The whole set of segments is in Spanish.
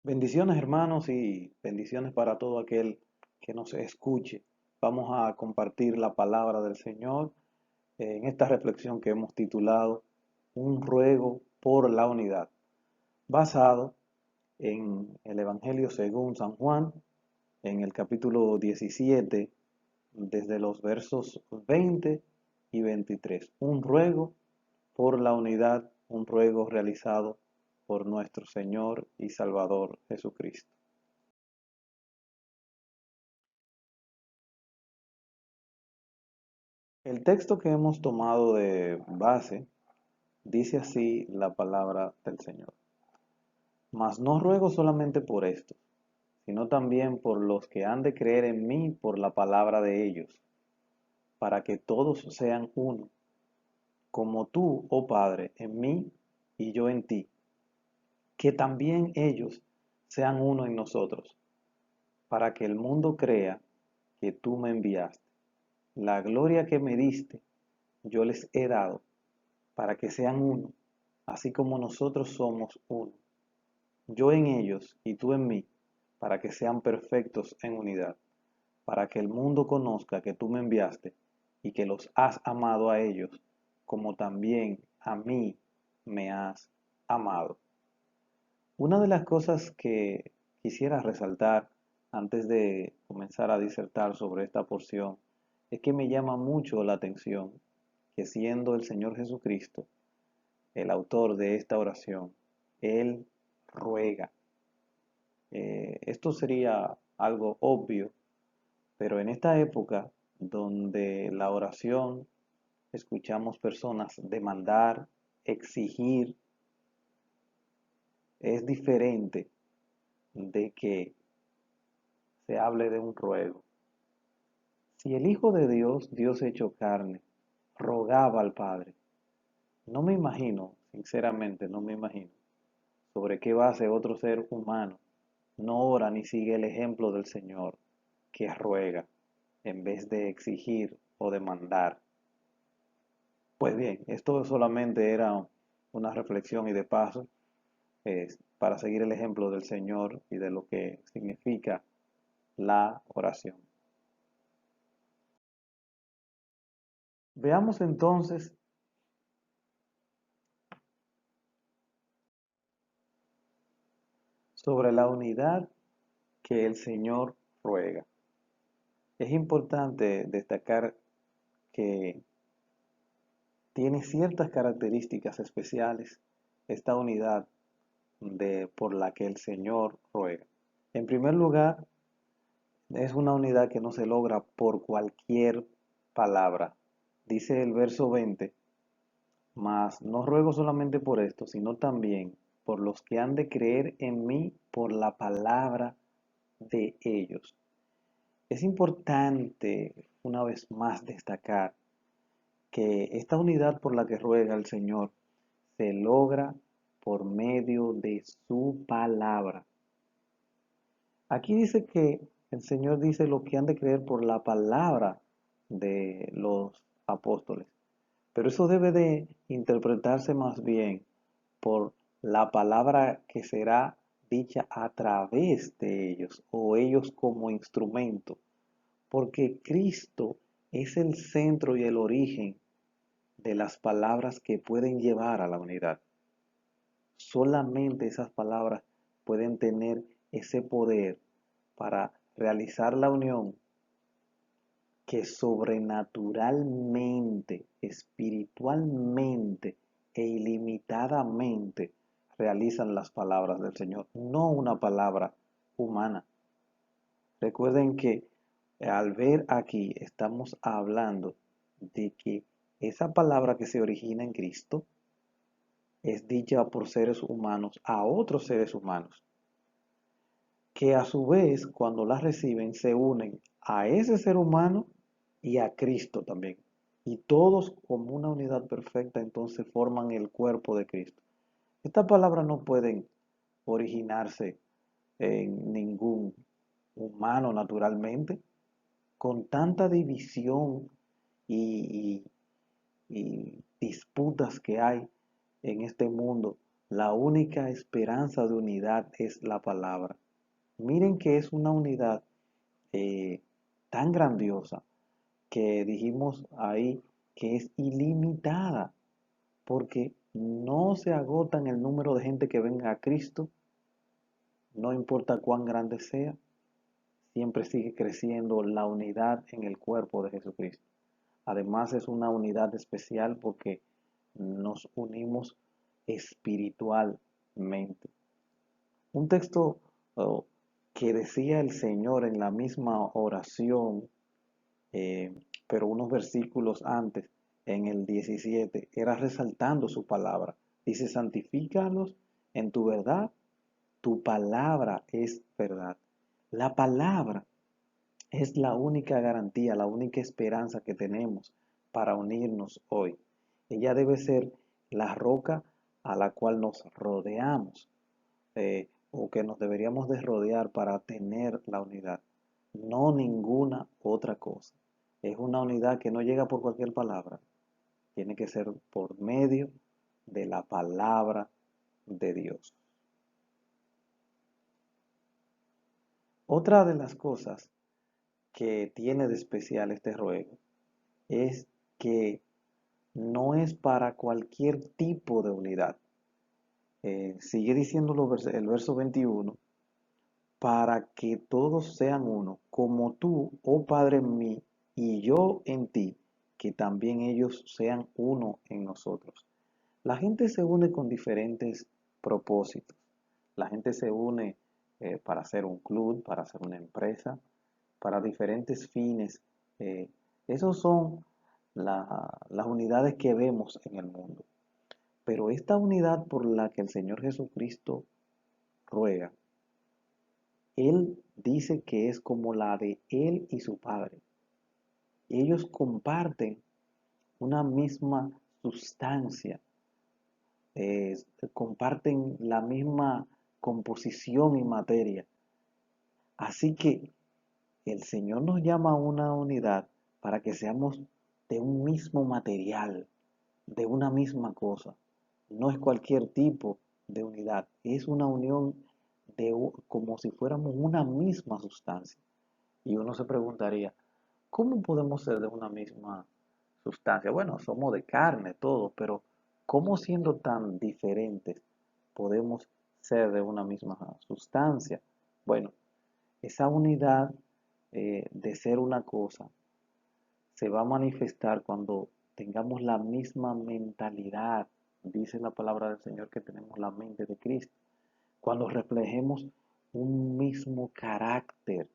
Bendiciones hermanos y bendiciones para todo aquel que nos escuche. Vamos a compartir la palabra del Señor en esta reflexión que hemos titulado Un ruego por la unidad, basado en el Evangelio según San Juan, en el capítulo 17, desde los versos 20 y 23. Un ruego por la unidad, un ruego realizado por nuestro Señor y Salvador Jesucristo. El texto que hemos tomado de base dice así la palabra del Señor. Mas no ruego solamente por estos, sino también por los que han de creer en mí por la palabra de ellos, para que todos sean uno, como tú, oh Padre, en mí y yo en ti, que también ellos sean uno en nosotros, para que el mundo crea que tú me enviaste. La gloria que me diste, yo les he dado, para que sean uno, así como nosotros somos uno, yo en ellos y tú en mí, para que sean perfectos en unidad, para que el mundo conozca que tú me enviaste y que los has amado a ellos, como también a mí me has amado. Una de las cosas que quisiera resaltar antes de comenzar a disertar sobre esta porción es que me llama mucho la atención que siendo el Señor Jesucristo el autor de esta oración, Él ruega. Esto sería algo obvio, pero en esta época donde la oración escuchamos personas demandar, exigir, es diferente de que se hable de un ruego. Si el Hijo de Dios, Dios hecho carne, rogaba al Padre, no me imagino, sinceramente no me imagino, sobre qué base otro ser humano no ora ni sigue el ejemplo del Señor, que ruega en vez de exigir o demandar. Pues bien, esto solamente era una reflexión y de paso para seguir el ejemplo del Señor y de lo que significa la oración. Veamos entonces sobre la unidad que el Señor ruega. Es importante destacar que tiene ciertas características especiales esta unidad por la que el Señor ruega. En primer lugar, es una unidad que no se logra por cualquier palabra. Dice el verso 20, mas no ruego solamente por esto, sino también por los que han de creer en mí por la palabra de ellos. Es importante, una vez más, destacar que esta unidad por la que ruega el Señor se logra por medio de su palabra. Aquí dice que el Señor dice lo que han de creer por la palabra de los apóstoles, pero eso debe de interpretarse más bien por la palabra que será dicha a través de ellos o ellos como instrumento, porque Cristo es el centro y el origen de las palabras que pueden llevar a la unidad. Solamente esas palabras pueden tener ese poder para realizar la unión que sobrenaturalmente, espiritualmente e ilimitadamente realizan las palabras del Señor, no una palabra humana. Recuerden que al ver aquí estamos hablando de que esa palabra que se origina en Cristo es dicha por seres humanos a otros seres humanos, que a su vez cuando la reciben se unen a ese ser humano y a Cristo también. Y todos como una unidad perfecta entonces forman el cuerpo de Cristo. Estas palabras no pueden originarse en ningún humano naturalmente, con tanta división y disputas que hay en este mundo. La única esperanza de unidad es la palabra. Miren que es una unidad eh, tan grandiosa que dijimos ahí que es ilimitada, porque no se agotan el número de gente que venga a Cristo, no importa cuán grande sea, siempre sigue creciendo la unidad en el cuerpo de Jesucristo. Además es una unidad especial porque nos unimos espiritualmente. Un texto oh, que decía el Señor en la misma oración, eh, pero unos versículos antes, en el 17, era resaltando su palabra. Dice, santifícalos en tu verdad, tu palabra es verdad. La palabra es la única garantía, la única esperanza que tenemos para unirnos hoy. Ella debe ser la roca a la cual nos rodeamos, o que nos deberíamos de rodear para tener la unidad, no ninguna otra cosa. Es una unidad que no llega por cualquier palabra, tiene que ser por medio de la palabra de Dios. Otra de las cosas que tiene de especial este ruego es que no es para cualquier tipo de unidad. Sigue diciendo el verso 21, para que todos sean uno, como tú, oh Padre en mí, y yo en ti, que también ellos sean uno en nosotros. La gente se une con diferentes propósitos. La gente se une para hacer un club, para hacer una empresa, para diferentes fines. Eh, Esos son las unidades que vemos en el mundo. Pero esta unidad por la que el Señor Jesucristo ruega, Él dice que es como la de Él y su Padre. Ellos comparten una misma sustancia, eh, comparten la misma composición y materia. Así que el Señor nos llama a una unidad para que seamos de un mismo material, de una misma cosa. No es cualquier tipo de unidad, es una unión como si fuéramos una misma sustancia. Y uno se preguntaría, ¿cómo podemos ser de una misma sustancia? Bueno, somos de carne todos, pero ¿cómo siendo tan diferentes podemos ser de una misma sustancia? Bueno, esa unidad de ser una cosa se va a manifestar cuando tengamos la misma mentalidad. Dice la palabra del Señor que tenemos la mente de Cristo. Cuando reflejemos un mismo carácter,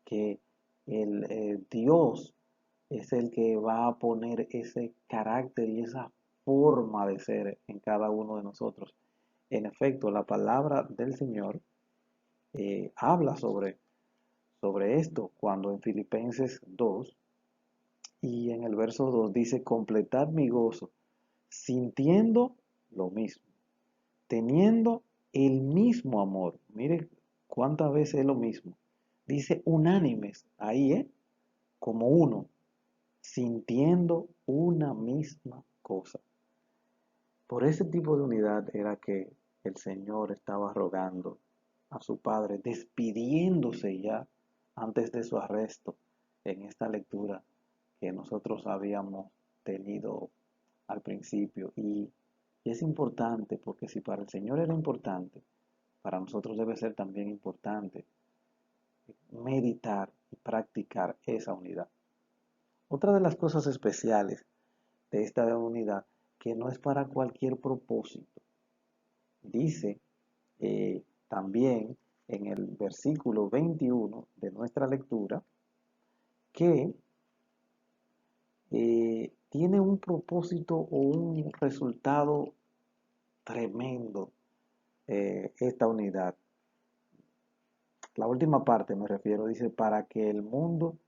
que el Dios es el que va a poner ese carácter y esa forma de ser en cada uno de nosotros. En efecto, la palabra del Señor habla sobre esto cuando en Filipenses 2 y en el verso 2 dice, completad mi gozo, sintiendo lo mismo, teniendo el mismo amor. Mire cuántas veces es lo mismo. Dice unánimes, ahí, como uno, sintiendo una misma cosa. Por ese tipo de unidad era que el Señor estaba rogando a su Padre, despidiéndose ya antes de su arresto en esta lectura que nosotros habíamos tenido al principio. Y es importante porque si para el Señor era importante, para nosotros debe ser también importante meditar y practicar esa unidad. Otra de las cosas especiales de esta unidad, que no es para cualquier propósito, dice también en el versículo 21 de nuestra lectura, que tiene un propósito o un resultado tremendo esta unidad. La última parte me refiero, dice, para que el mundo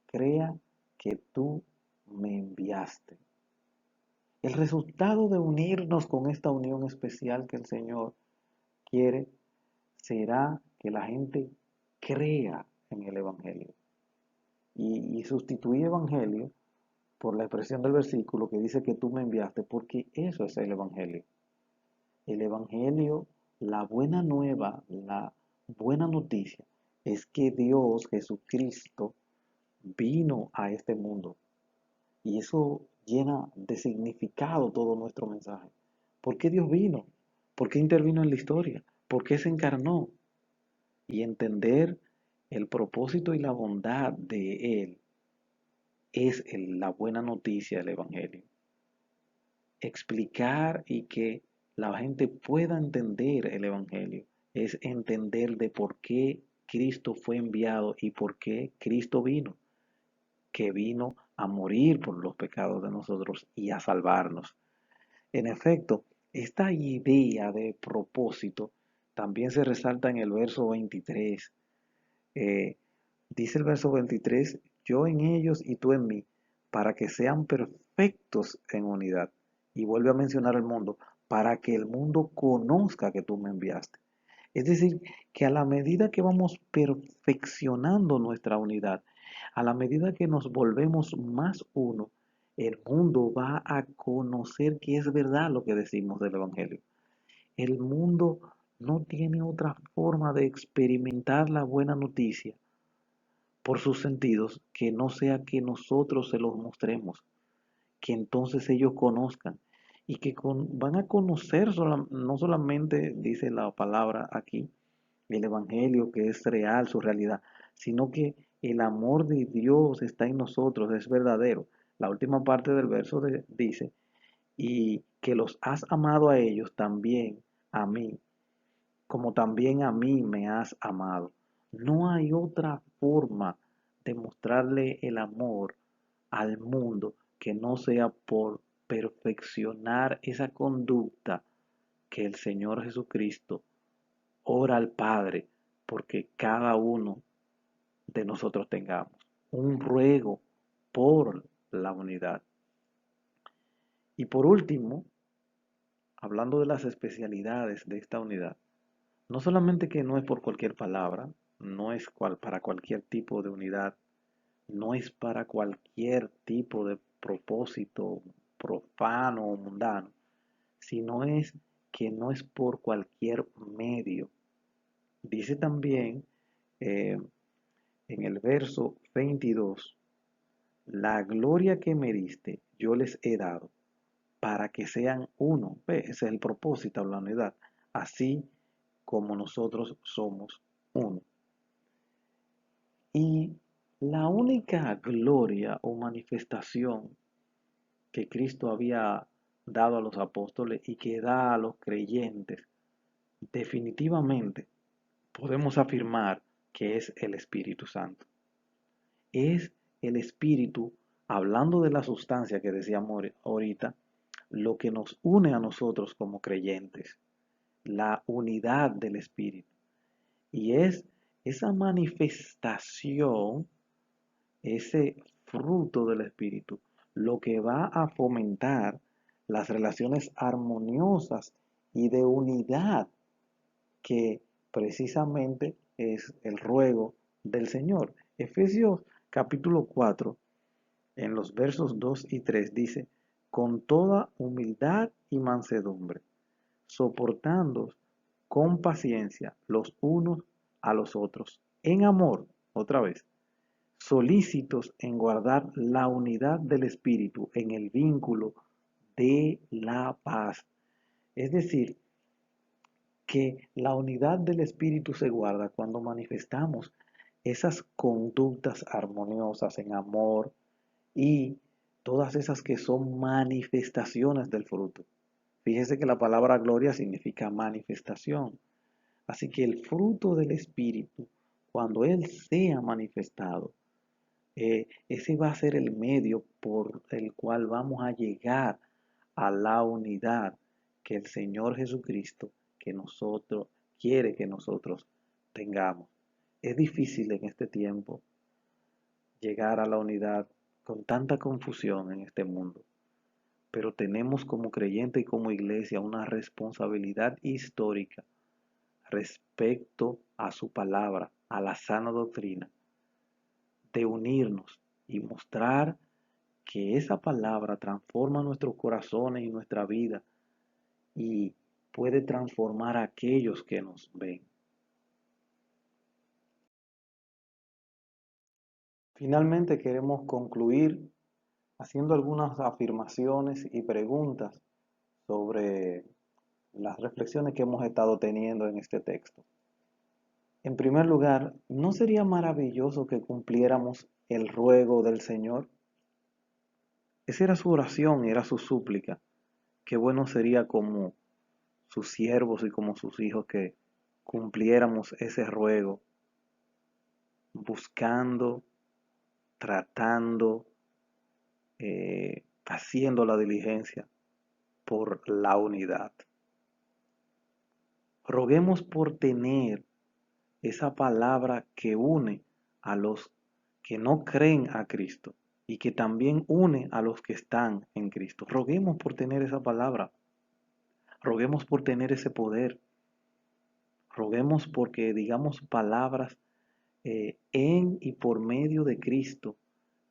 crea que tú me enviaste. El resultado de unirnos con esta unión especial que el Señor quiere será que la gente crea en el Evangelio. Y sustituir Evangelio por la expresión del versículo que dice que tú me enviaste, porque eso es el Evangelio. El Evangelio, la buena nueva, la buena noticia es que Dios, Jesucristo, vino a este mundo. Y eso llena de significado todo nuestro mensaje. ¿Por qué Dios vino? ¿Por qué intervino en la historia? ¿Por qué se encarnó? Y entender el propósito y la bondad de Él es la buena noticia del Evangelio. Explicar y que la gente pueda entender el Evangelio es entender de por qué Cristo fue enviado y por qué Cristo vino, que vino a morir por los pecados de nosotros y a salvarnos. En efecto, esta idea de propósito también se resalta en el verso 23. Eh, Dice el verso 23, yo en ellos y tú en mí, para que sean perfectos en unidad. Y vuelve a mencionar el mundo, para que el mundo conozca que tú me enviaste. Es decir, que a la medida que vamos perfeccionando nuestra unidad, a la medida que nos volvemos más uno, el mundo va a conocer que es verdad lo que decimos del Evangelio. El mundo no tiene otra forma de experimentar la buena noticia por sus sentidos que no sea que nosotros se los mostremos, que entonces ellos conozcan y que van a conocer no solamente, dice la palabra aquí, el Evangelio que es real, su realidad, sino que el amor de Dios está en nosotros, es verdadero. La última parte del verso dice, y que los has amado a ellos también, a mí, como también a mí me has amado. No hay otra forma de mostrarle el amor al mundo que no sea por perfeccionar esa conducta que el Señor Jesucristo ora al Padre porque cada uno de nosotros tengamos. Un ruego por la unidad. Y por último, hablando de las especialidades de esta unidad, no solamente que no es por cualquier palabra, no es para cualquier tipo de unidad, no es para cualquier tipo de propósito profano o mundano, sino es que no es por cualquier medio. Dice también eh, en el verso 22, la gloria que me diste yo les he dado para que sean uno. ¿Ve? Ese es el propósito de la unidad. Así como nosotros somos uno. Y la única gloria o manifestación que Cristo había dado a los apóstoles y que da a los creyentes, definitivamente podemos afirmar que es el Espíritu Santo. Es el Espíritu, hablando de la sustancia que decíamos ahorita, lo que nos une a nosotros como creyentes, la unidad del Espíritu. Y es esa manifestación, ese fruto del Espíritu, lo que va a fomentar las relaciones armoniosas y de unidad que precisamente es el ruego del Señor. Efesios capítulo 4, en los versos 2 y 3 dice, con toda humildad y mansedumbre, soportando con paciencia los unos a los otros, en amor, otra vez, solícitos en guardar la unidad del Espíritu en el vínculo de la paz. Es decir, que la unidad del Espíritu se guarda cuando manifestamos esas conductas armoniosas en amor y todas esas que son manifestaciones del fruto. Fíjese que la palabra gloria significa manifestación. Así que el fruto del Espíritu, cuando Él sea manifestado, ese va a ser el medio por el cual vamos a llegar a la unidad que el Señor Jesucristo que nosotros quiere que nosotros tengamos. Es difícil en este tiempo llegar a la unidad con tanta confusión en este mundo, pero tenemos como creyente y como iglesia una responsabilidad histórica respecto a su palabra, a la sana doctrina, de unirnos y mostrar que esa palabra transforma nuestros corazones y nuestra vida y puede transformar a aquellos que nos ven. Finalmente queremos concluir haciendo algunas afirmaciones y preguntas sobre las reflexiones que hemos estado teniendo en este texto. En primer lugar, ¿no sería maravilloso que cumpliéramos el ruego del Señor? Esa era su oración, era su súplica. Qué bueno sería como sus siervos y como sus hijos que cumpliéramos ese ruego, buscando, tratando, haciendo la diligencia por la unidad. Roguemos por tener esa palabra que une a los que no creen a Cristo y que también une a los que están en Cristo. Roguemos por tener esa palabra. Roguemos por tener ese poder. Roguemos porque digamos palabras en y por medio de Cristo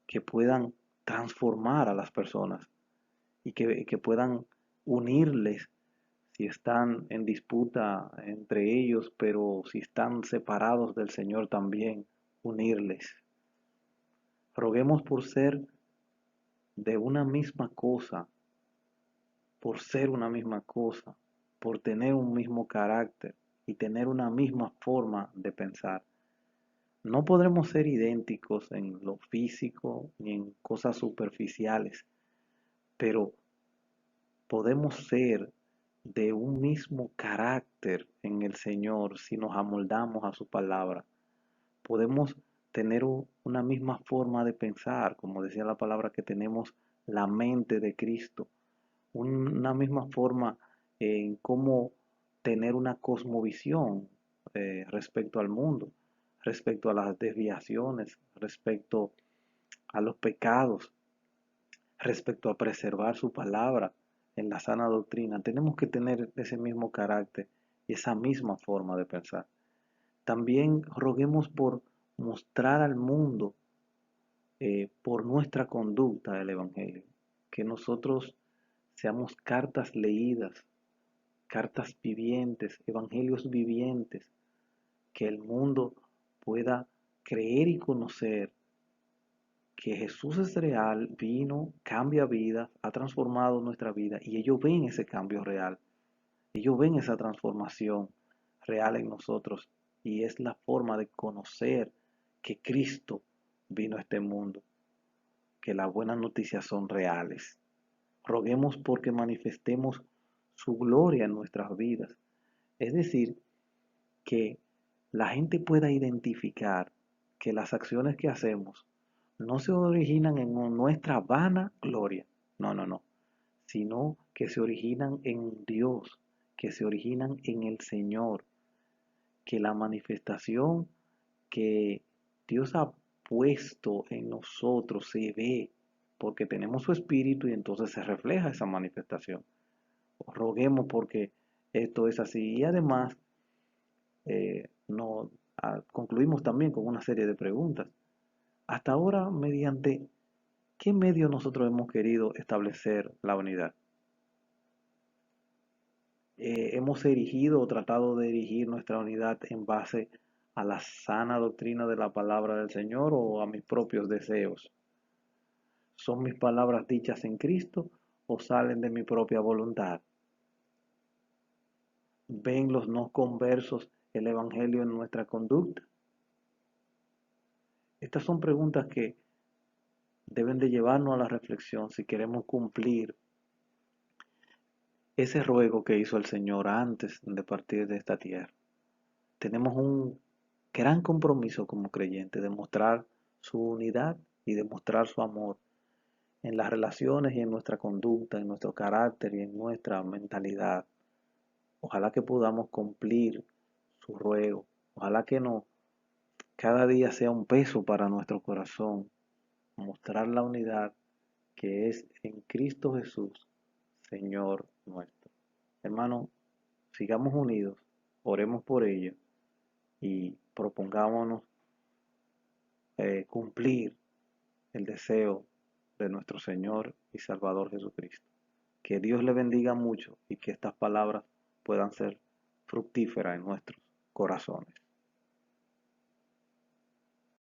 que puedan transformar a las personas y que puedan unirles si están en disputa entre ellos, pero si están separados del Señor también, unirles. Roguemos por ser de una misma cosa, por ser una misma cosa, por tener un mismo carácter y tener una misma forma de pensar. No podremos ser idénticos en lo físico ni en cosas superficiales, pero podemos ser de un mismo carácter en el Señor si nos amoldamos a su palabra. Podemos tener una misma forma de pensar, como decía la palabra, que tenemos la mente de Cristo, una misma forma en cómo tener una cosmovisión respecto al mundo, respecto a las desviaciones, respecto a los pecados, respecto a preservar su palabra en la sana doctrina. Tenemos que tener ese mismo carácter y esa misma forma de pensar. También roguemos por mostrar al mundo por nuestra conducta el Evangelio, que nosotros seamos cartas leídas, cartas vivientes, evangelios vivientes, que el mundo pueda creer y conocer que Jesús es real, vino, cambia vidas, ha transformado nuestra vida y ellos ven ese cambio real, ellos ven esa transformación real en nosotros y es la forma de conocer que Cristo vino a este mundo, que las buenas noticias son reales. Roguemos porque manifestemos su gloria en nuestras vidas, es decir, que la gente pueda identificar que las acciones que hacemos no se originan en nuestra vana gloria, no, sino que se originan en Dios, que se originan en el Señor, que la manifestación que Dios ha puesto en nosotros se ve porque tenemos su espíritu y entonces se refleja esa manifestación. Roguemos porque esto es así y además concluimos también con una serie de preguntas. Hasta ahora, mediante qué medio nosotros hemos querido establecer la unidad. Hemos erigido o tratado de erigir nuestra unidad en base a la sana doctrina de la palabra del Señor o a mis propios deseos. ¿Son mis palabras dichas en Cristo o salen de mi propia voluntad? ¿Ven los no conversos el Evangelio en nuestra conducta? Estas son preguntas que deben de llevarnos a la reflexión si queremos cumplir ese ruego que hizo el Señor antes de partir de esta tierra. Tenemos un gran compromiso como creyentes de mostrar su unidad y de mostrar su amor en las relaciones y en nuestra conducta, en nuestro carácter y en nuestra mentalidad. Ojalá que podamos cumplir su ruego. Ojalá que no cada día sea un peso para nuestro corazón mostrar la unidad que es en Cristo Jesús, Señor nuestro. Hermano, sigamos unidos, oremos por ello y propongámonos cumplir el deseo de nuestro Señor y Salvador Jesucristo. Que Dios le bendiga mucho y que estas palabras puedan ser fructíferas en nuestros corazones.